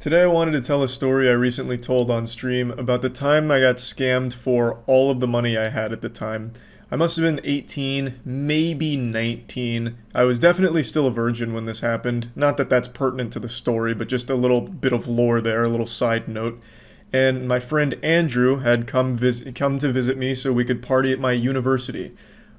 Today I wanted to tell a story I recently told on stream about the time I got scammed for all of the money I had at the time. I must have been 18, maybe 19. I was definitely still a virgin when this happened. Not that that's pertinent to the story, but just a little bit of lore there, a little side note. And my friend Andrew had come to visit me so we could party at my university.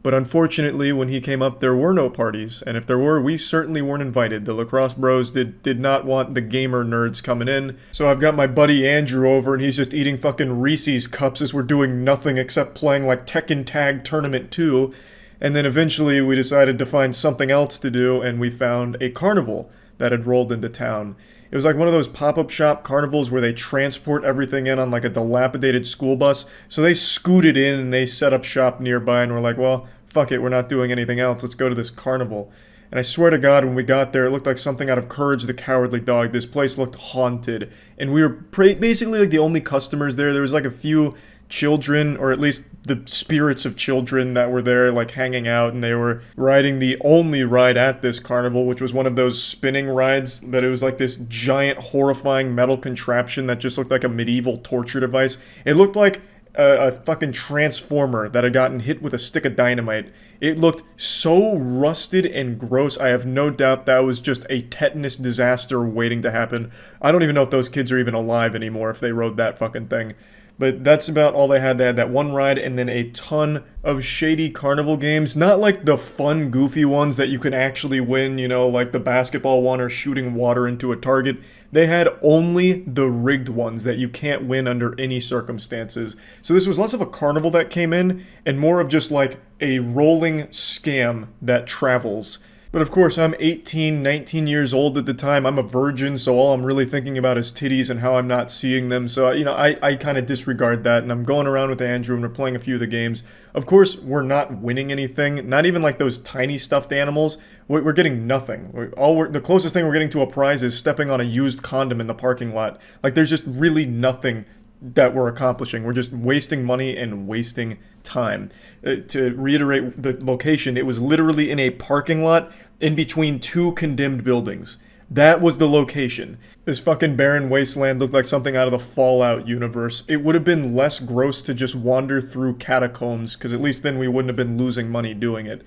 But unfortunately, when he came up, there were no parties, and if there were, we certainly weren't invited. The lacrosse bros did not want the gamer nerds coming in, so I've got my buddy Andrew over, and he's just eating fucking Reese's cups as we're doing nothing except playing like Tekken Tag Tournament 2, and then eventually we decided to find something else to do, and we found a carnival that had rolled into town. It was like one of those pop-up shop carnivals where they transport everything in on like a dilapidated school bus. So they scooted in and they set up shop nearby and were like, well, fuck it, we're not doing anything else. Let's go to this carnival. And I swear to God, when we got there, it looked like something out of Courage the Cowardly Dog. This place looked haunted. And we were basically like the only customers there. There was like a few children, or at least the spirits of children that were there, like hanging out, and they were riding the only ride at this carnival, which was one of those spinning rides that it was like this giant, horrifying metal contraption that just looked like a medieval torture device. It looked like a fucking transformer that had gotten hit with a stick of dynamite. It looked so rusted and gross. I have no doubt that was just a tetanus disaster waiting to happen. I don't even know if those kids are even alive anymore if they rode that fucking thing. But that's about all they had. They had that one ride and then a ton of shady carnival games. Not like the fun, goofy ones that you can actually win, you know, like the basketball one or shooting water into a target. They had only the rigged ones that you can't win under any circumstances. So this was less of a carnival that came in and more of just like a rolling scam that travels. But of course, I'm 18, 19 years old at the time. I'm a virgin, so all I'm really thinking about is titties and how I'm not seeing them. So, I kind of disregard that, and I'm going around with Andrew, and we're playing a few of the games. Of course, we're not winning anything, not even like those tiny stuffed animals. We're getting nothing. The closest thing we're getting to a prize is stepping on a used condom in the parking lot. Like, there's just really nothing that we're accomplishing. We're just wasting money and wasting time. To reiterate the location, it was literally in a parking lot in between two condemned buildings. That was the location. This fucking barren wasteland looked like something out of the Fallout universe. It would have been less gross to just wander through catacombs, because at least then we wouldn't have been losing money doing it.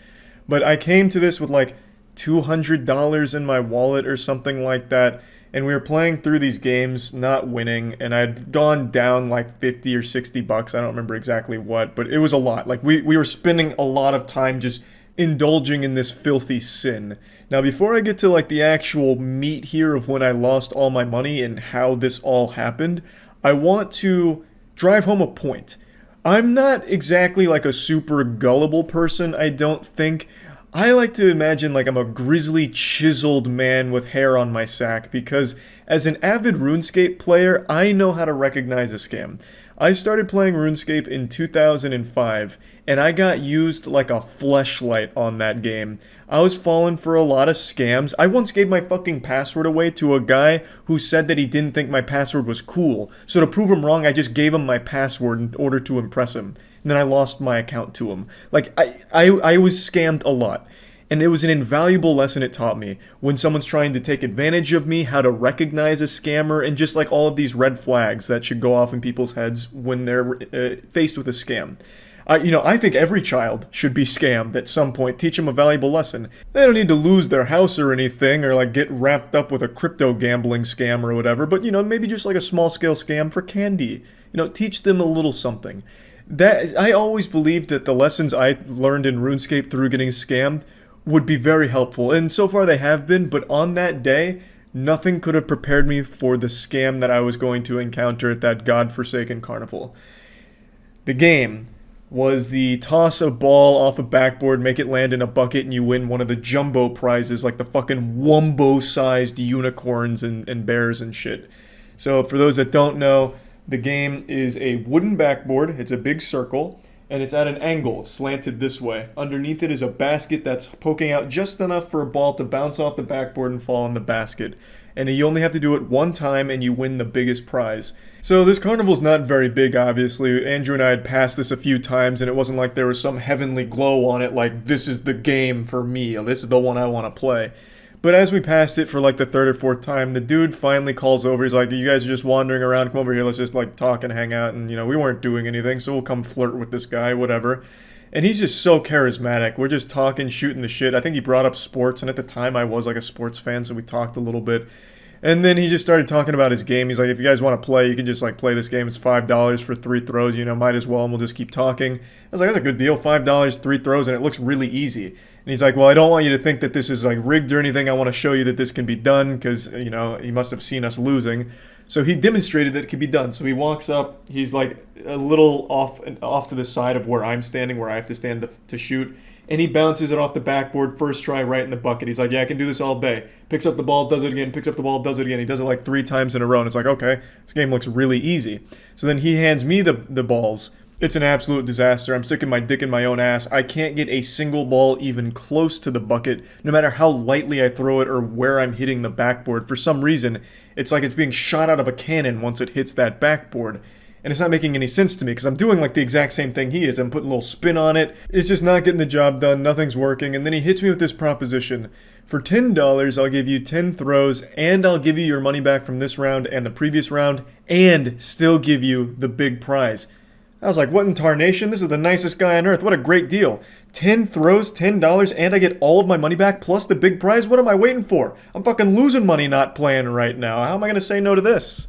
But I came to this with like $200 in my wallet or something like that, and we were playing through these games, not winning, and I'd gone down like 50 or 60 bucks, I don't remember exactly what, but it was a lot. Like, we were spending a lot of time just indulging in this filthy sin. Now, before I get to like the actual meat here of when I lost all my money and how this all happened, I want to drive home a point. I'm not exactly like a super gullible person, I don't think. I like to imagine like I'm a grizzly, chiseled man with hair on my sack, because as an avid RuneScape player, I know how to recognize a scam. I started playing RuneScape in 2005, and I got used like a fleshlight on that game. I was falling for a lot of scams. I once gave my fucking password away to a guy who said that he didn't think my password was cool. So to prove him wrong, I just gave him my password in order to impress him. And then I lost my account to him. Like, I was scammed a lot. And it was an invaluable lesson it taught me when someone's trying to take advantage of me, how to recognize a scammer, and just like all of these red flags that should go off in people's heads when they're faced with a scam. I think every child should be scammed at some point, teach them a valuable lesson. They don't need to lose their house or anything, or like get wrapped up with a crypto gambling scam or whatever, but maybe just like a small scale scam for candy. Teach them a little something. I always believed that the lessons I learned in RuneScape through getting scammed would be very helpful, and so far they have been, but on that day, nothing could have prepared me for the scam that I was going to encounter at that godforsaken carnival. The game was the toss a ball off a backboard, make it land in a bucket, and you win one of the jumbo prizes, like the fucking wumbo-sized unicorns and bears and shit. So for those that don't know, the game is a wooden backboard, it's a big circle, and it's at an angle, slanted this way. Underneath it is a basket that's poking out just enough for a ball to bounce off the backboard and fall in the basket. And you only have to do it one time and you win the biggest prize. So this carnival's not very big, obviously. Andrew and I had passed this a few times, and it wasn't like there was some heavenly glow on it, like, this is the game for me, this is the one I want to play. But as we passed it for like the third or fourth time, the dude finally calls over. He's like, "You guys are just wandering around. Come over here. Let's just like talk and hang out." And we weren't doing anything, so we'll come flirt with this guy, whatever. And he's just so charismatic. We're just talking, shooting the shit. I think he brought up sports, and at the time I was like a sports fan, so we talked a little bit. And then he just started talking about his game. He's like, "If you guys want to play, you can just like play this game. It's $5 for 3 throws. Might as well, and we'll just keep talking." I was like, "That's a good deal. $5, 3 throws, and it looks really easy." And he's like, "Well, I don't want you to think that this is like rigged or anything. I want to show you that this can be done because he must have seen us losing." So he demonstrated that it could be done. So he walks up. He's like a little off to the side of where I'm standing, where I have to stand to shoot. And he bounces it off the backboard, first try, right in the bucket. He's like, "Yeah, I can do this all day." Picks up the ball, does it again, picks up the ball, does it again. He does it like 3 times in a row. And it's like, okay, this game looks really easy. So then he hands me the balls. It's an absolute disaster. I'm sticking my dick in my own ass. I can't get a single ball even close to the bucket, no matter how lightly I throw it or where I'm hitting the backboard. For some reason, it's like it's being shot out of a cannon once it hits that backboard. And it's not making any sense to me because I'm doing like the exact same thing he is. I'm putting a little spin on it. It's just not getting the job done. Nothing's working. And then he hits me with this proposition. For $10, I'll give you 10 throws and I'll give you your money back from this round and the previous round and still give you the big prize. I was like, what in tarnation? This is the nicest guy on earth. What a great deal. 10 throws, $10, and I get all of my money back plus the big prize? What am I waiting for? I'm fucking losing money not playing right now. How am I going to say no to this?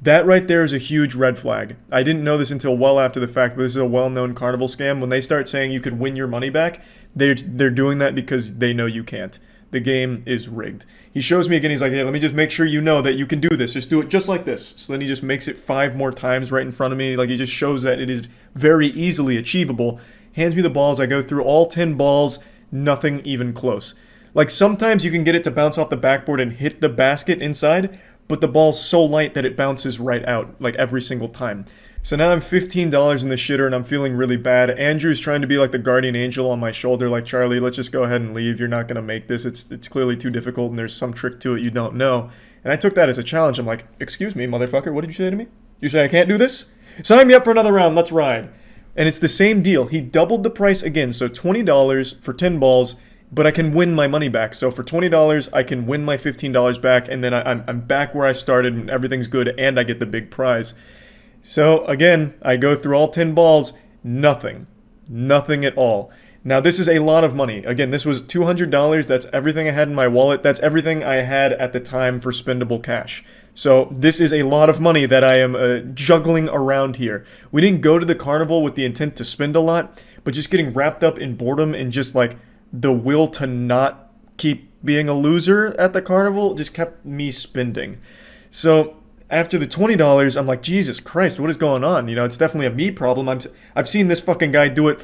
That right there is a huge red flag. I didn't know this until well after the fact, but this is a well-known carnival scam. When they start saying you could win your money back, they're doing that because they know you can't. The game is rigged. He shows me again, he's like, "Hey, let me just make sure you know that you can do this. Just do it just like this." So then he just makes it 5 more times right in front of me. Like, he just shows that it is very easily achievable. Hands me the balls. I go through all 10 balls. Nothing even close. Like, sometimes you can get it to bounce off the backboard and hit the basket inside, but the ball's so light that it bounces right out, like every single time. So now I'm $15 in the shitter and I'm feeling really bad. Andrew's trying to be like the guardian angel on my shoulder, like, "Charlie, let's just go ahead and leave. You're not going to make this. It's clearly too difficult and there's some trick to it you don't know." And I took that as a challenge. I'm like, "Excuse me, motherfucker, what did you say to me? You say I can't do this? Sign me up for another round. Let's ride." And it's the same deal. He doubled the price again, so $20 for 10 balls, but I can win my money back. So for $20, I can win my $15 back, and then I'm back where I started and everything's good, and I get the big prize. So again, I go through all 10 balls, nothing. Nothing at all. Now this is a lot of money. Again, this was $200. That's everything I had in my wallet. That's everything I had at the time for spendable cash. So this is a lot of money that I am juggling around here. We didn't go to the carnival with the intent to spend a lot, but just getting wrapped up in boredom and just like the will to not keep being a loser at the carnival just kept me spending. So after the $20, I'm like, Jesus Christ, what is going on? It's definitely a me problem. I've seen this fucking guy do it,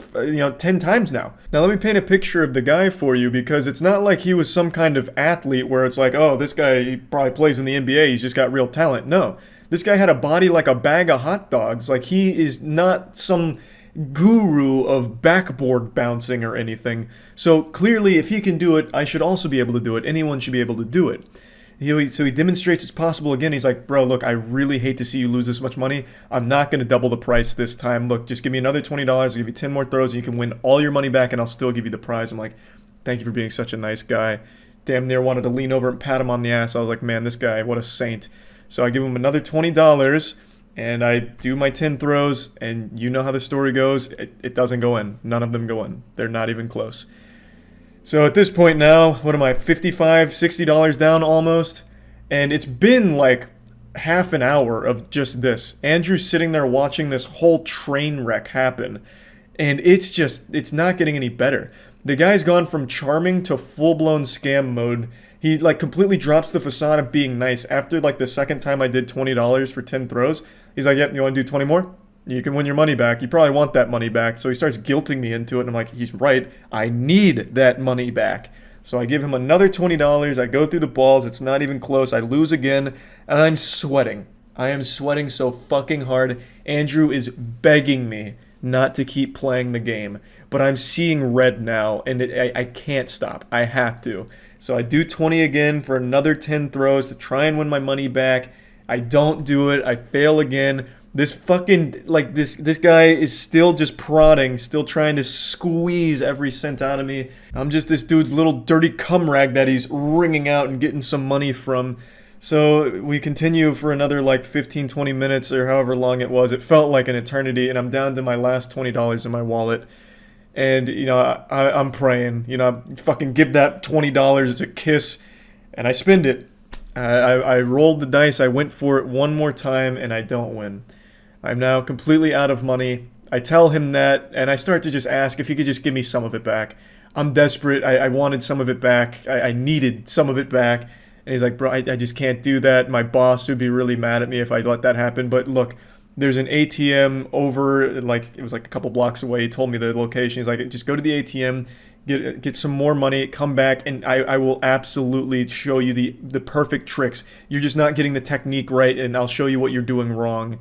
10 times now. Now let me paint a picture of the guy for you, because it's not like he was some kind of athlete where it's like, oh, this guy, he probably plays in the NBA, he's just got real talent. No, this guy had a body like a bag of hot dogs. Like, he is not some guru of backboard bouncing or anything. So clearly, if he can do it, I should also be able to do it. Anyone should be able to do it. So he demonstrates it's possible again. He's like, "Bro, look, I really hate to see you lose this much money. I'm not going to double the price this time. Look, just give me another $20. I'll give you 10 more throws, and you can win all your money back, and I'll still give you the prize." I'm like, "Thank you for being such a nice guy." Damn near wanted to lean over and pat him on the ass. I was like, man, this guy, what a saint. So I give him another $20, and I do my 10 throws, and you know how the story goes. It doesn't go in. None of them go in. They're not even close. So at this point now, what am I, $55, $60 down almost? And it's been like half an hour of just this. Andrew's sitting there watching this whole train wreck happen. And it's not getting any better. The guy's gone from charming to full-blown scam mode. He like completely drops the facade of being nice. After like the second time I did $20 for 10 throws, he's like, "Yep, you want to do 20 more? You can win your money back. You probably want that money back." So he starts guilting me into it, and I'm like, he's right. I need that money back. So I give him another $20. I go through the balls. It's not even close. I lose again, and I'm sweating. I am sweating so fucking hard. Andrew is begging me not to keep playing the game, but I'm seeing red now, and I can't stop. I have to. So I do 20 again for another 10 throws to try and win my money back. I don't do it. I fail again. This fucking, like, this guy is still just prodding, still trying to squeeze every cent out of me. I'm just this dude's little dirty cum rag that he's wringing out and getting some money from. So we continue for another like 15, 20 minutes or however long it was. It felt like an eternity, and I'm down to my last $20 in my wallet. And, I'm praying, I fucking give that $20 a kiss, and I spend it. I rolled the dice, I went for it one more time, and I don't win. I'm now completely out of money. I tell him that, and I start to just ask if he could just give me some of it back. I'm desperate. I wanted some of it back. I needed some of it back. And he's like, bro, I just can't do that. My boss would be really mad at me if I let that happen. But look, there's an ATM over, like, it was like a couple blocks away. He told me the location. He's like, just go to the ATM, get some more money, come back, and I will absolutely show you the perfect tricks. You're just not getting the technique right, and I'll show you what you're doing wrong.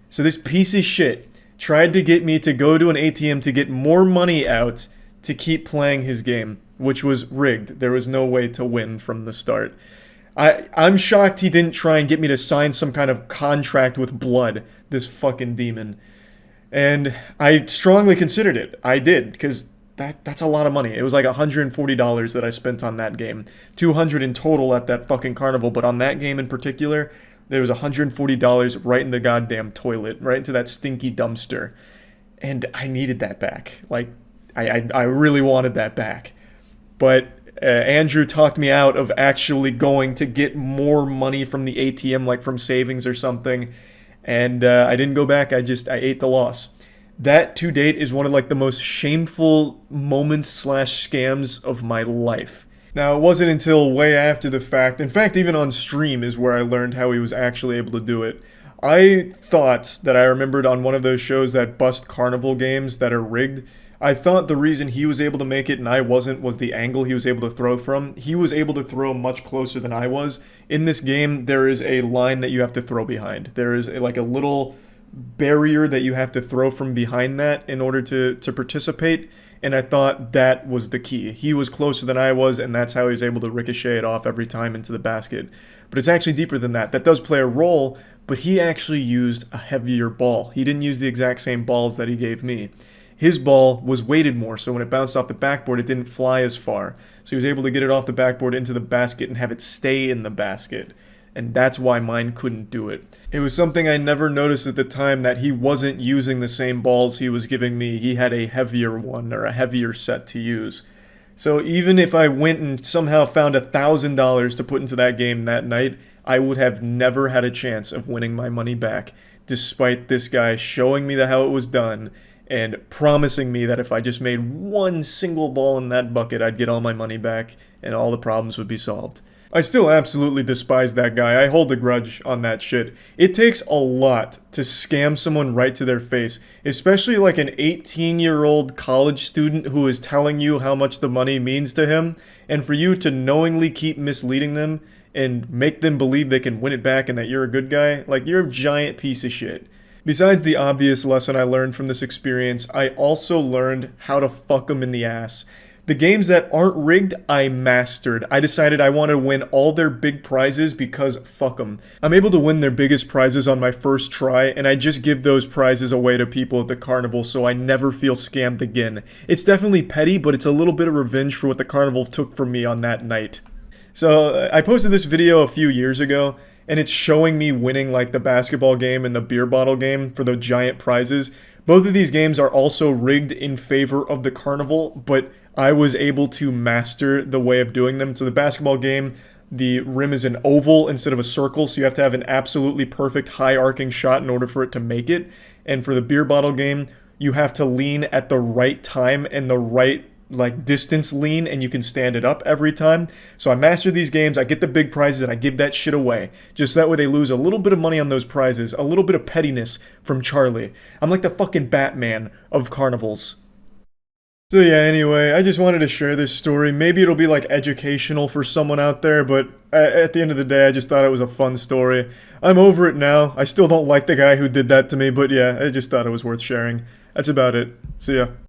So this piece of shit tried to get me to go to an ATM to get more money out to keep playing his game, which was rigged. There was no way to win from the start. I'm shocked he didn't try and get me to sign some kind of contract with blood, this fucking demon. And I strongly considered it. I did, because that's a lot of money. It was like $140 that I spent on that game. $200 in total at that fucking carnival, but on that game in particular, there was $140 right in the goddamn toilet, right into that stinky dumpster. And I needed that back. Like, I really wanted that back. But Andrew talked me out of actually going to get more money from the ATM, like from savings or something. And I didn't go back. I ate the loss. That, to date, is one of like the most shameful moments / scams of my life. Now, it wasn't until way after the fact, in fact, even on stream is where I learned how he was actually able to do it. I thought that I remembered on one of those shows that bust carnival games that are rigged. I thought the reason he was able to make it and I wasn't was the angle he was able to throw from. He was able to throw much closer than I was. In this game, there is a line that you have to throw behind. There is like a little barrier that you have to throw from behind that in order to participate. And I thought that was the key. He was closer than I was, and that's how he was able to ricochet it off every time into the basket. But it's actually deeper than that. That does play a role, but he actually used a heavier ball. He didn't use the exact same balls that he gave me. His ball was weighted more, so when it bounced off the backboard, it didn't fly as far. So he was able to get it off the backboard into the basket and have it stay in the basket. And that's why mine couldn't do it. It was something I never noticed at the time, that he wasn't using the same balls he was giving me. He had a heavier one, or a heavier set to use. So even if I went and somehow found $1,000 to put into that game that night, I would have never had a chance of winning my money back, despite this guy showing me how it was done and promising me that if I just made one single ball in that bucket, I'd get all my money back and all the problems would be solved. I still absolutely despise that guy. I hold a grudge on that shit. It takes a lot to scam someone right to their face, especially like an 18-year-old college student who is telling you how much the money means to him, and for you to knowingly keep misleading them and make them believe they can win it back and that you're a good guy. Like, you're a giant piece of shit. Besides the obvious lesson I learned from this experience, I also learned how to fuck them in the ass. The games that aren't rigged, I mastered. I decided I want to win all their big prizes because fuck them. I'm able to win their biggest prizes on my first try, and I just give those prizes away to people at the carnival so I never feel scammed again. It's definitely petty, but it's a little bit of revenge for what the carnival took from me on that night. So I posted this video a few years ago, and it's showing me winning like the basketball game and the beer bottle game for the giant prizes. Both of these games are also rigged in favor of the carnival, but I was able to master the way of doing them. So the basketball game, the rim is an oval instead of a circle, so you have to have an absolutely perfect high arcing shot in order for it to make it. And for the beer bottle game, you have to lean at the right time and the right like distance lean, and you can stand it up every time. So I master these games, I get the big prizes, and I give that shit away. Just that way they lose a little bit of money on those prizes, a little bit of pettiness from Charlie. I'm like the fucking Batman of carnivals. So yeah, anyway, I just wanted to share this story. Maybe it'll be like educational for someone out there, but at the end of the day, I just thought it was a fun story. I'm over it now. I still don't like the guy who did that to me, but yeah, I just thought it was worth sharing. That's about it. See ya.